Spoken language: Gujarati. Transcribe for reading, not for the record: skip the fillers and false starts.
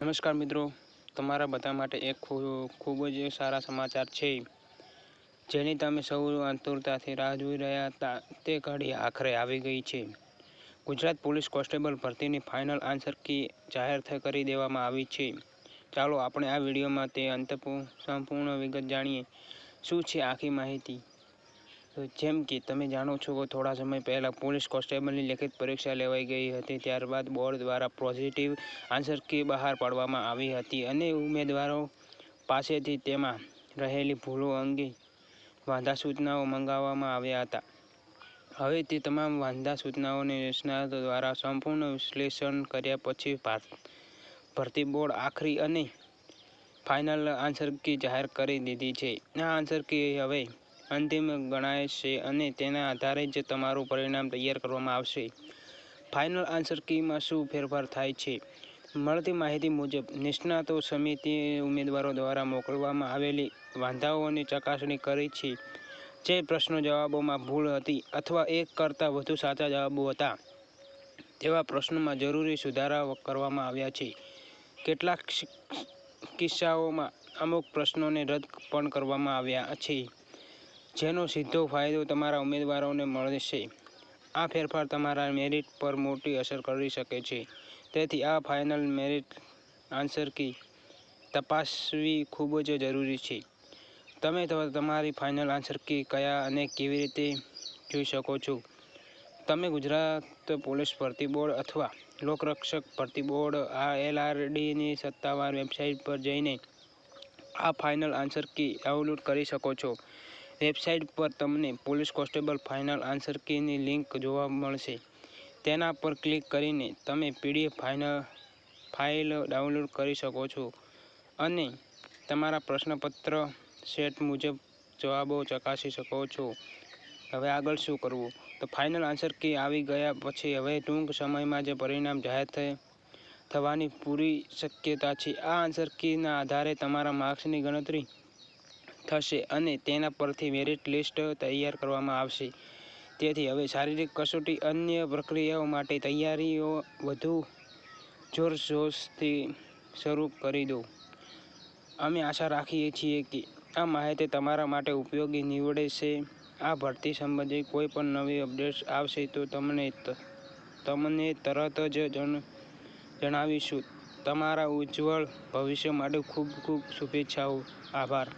નમસ્કાર મિત્રો, તમારા બધા માટે એક ખૂબ જ સારા સમાચાર છે, જેની તમે સૌ આતુરતાથી રાહ જોઈ રહ્યા હતા. તે ઘડી આખરે આવી ગઈ છે. ગુજરાત પોલીસ કોન્સ્ટેબલ ભરતીની ફાઇનલ આન્સર કી જાહેર કરી દેવામાં આવી છે. ચાલો આપણે આ વિડીયોમાં તે સંપૂર્ણ વિગત જાણીએ. શું છે આખી માહિતી? તો જેમ કે તમે જાણો છો કે થોડા સમય પહેલાં પોલીસ કોન્સ્ટેબલની લેખિત પરીક્ષા લેવાઈ ગઈ હતી. ત્યારબાદ બોર્ડ દ્વારા પોઝિટિવ આન્સર કી બહાર પાડવામાં આવી હતી અને ઉમેદવારો પાસેથી તેમાં રહેલી ભૂલો અંગે વાંધા સૂચનાઓ મંગાવવામાં આવ્યા હતા. હવે તે તમામ વાંધા સૂચનાઓને નિષ્ણાતો દ્વારા સંપૂર્ણ વિશ્લેષણ કર્યા પછી ભરતી બોર્ડ આખરી અને ફાઇનલ આન્સર કી જાહેર કરી દીધી છે. આ આન્સર કી હવે અંતિમ ગણાય છે અને તેના આધારે જ તમારું પરિણામ તૈયાર કરવામાં આવશે. ફાઇનલ આન્સર કીમાં શું ફેરફાર થાય છે? મળતી માહિતી મુજબ, નિષ્ણાતો સમિતિએ ઉમેદવારો દ્વારા મોકલવામાં આવેલી વાંધાઓની ચકાસણી કરી છે. જે પ્રશ્નો જવાબોમાં ભૂલ હતી અથવા એક કરતાં વધુ સાચા જવાબો હતા, તેવા પ્રશ્નોમાં જરૂરી સુધારા કરવામાં આવ્યા છે. કેટલાક કિસ્સાઓમાં અમુક પ્રશ્નોને રદ પણ કરવામાં આવ્યા છે, જેનો સીધો ફાયદો તમારા ઉમેદવારોને મળશે. આ ફેરફાર તમારા મેરિટ પર મોટી અસર કરી શકે છે. તેથી આ ફાઇનલ મેરિટ આન્સર કી તપાસવી ખૂબ જ જરૂરી છે. તમે તમારી ફાઇનલ આન્સર કી કયા અને કેવી રીતે જોઈ શકો છો? તમે ગુજરાત પોલીસ ભરતી બોર્ડ અથવા લોકરક્ષક ભરતી બોર્ડ LRDની સત્તાવાર વેબસાઇટ પર જઈને આ ફાઇનલ આન્સર કી ડાઉનલોડ કરી શકો છો. વેબસાઇટ પર તમને પોલીસ કોન્સ્ટેબલ ફાઇનલ આન્સર કીની લિંક જોવા મળશે. તેના પર ક્લિક કરીને તમે PDF ફાઇલ ડાઉનલોડ કરી શકો છો અને તમારા પ્રશ્નપત્ર સેટ મુજબ જવાબો ચકાસી શકો છો. હવે આગળ શું કરવું? તો ફાઇનલ આન્સર કી આવી ગયા પછી હવે ટૂંક સમયમાં જ પરિણામ જાહેર થવાની પૂરી શક્યતા છે. આ આન્સર કીના આધારે તમારા માર્ક્સની ગણતરી થશે અને તેના પરથી મેરિટ લિસ્ટ તૈયાર કરવામાં આવશે. તેથી હવે શારીરિક કસોટી અન્ય પ્રક્રિયાઓ માટે તૈયારીઓ વધુ જોરશોરથી શરૂ કરી દો. અમે આશા રાખીએ છીએ કે આ માહિતી તમારા માટે ઉપયોગી નીવડશે. આ ભરતી સંબંધિત કોઈ પણ નવી અપડેટ્સ આવશે તો તમને તરત જ જણાવીશું. તમારા ઉજ્જવળ ભવિષ્ય માટે ખૂબ ખૂબ શુભેચ્છાઓ. આભાર.